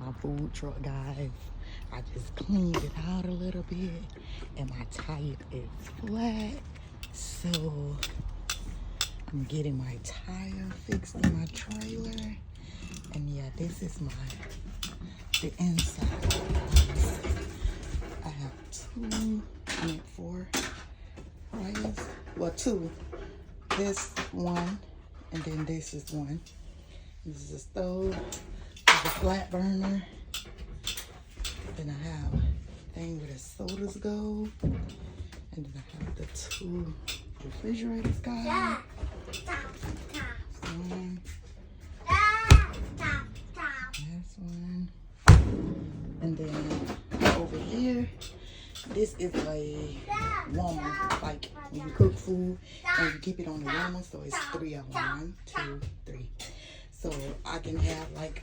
my food truck, guys. I just cleaned it out a little bit, and my tire is flat. So I'm getting my tire fixed in my trailer. And yeah, this is the inside. I have four fryers. Well, two. This one, and then this is one. This is a stove, this is a flat burner. Then I have a thing where the sodas go. And then I have the two refrigerators, guys. One. This one. And then over here, this is a warmer, like when you cook food and you keep it on the warmer, so it's 3 of them. 1, 2, 3. So I can have like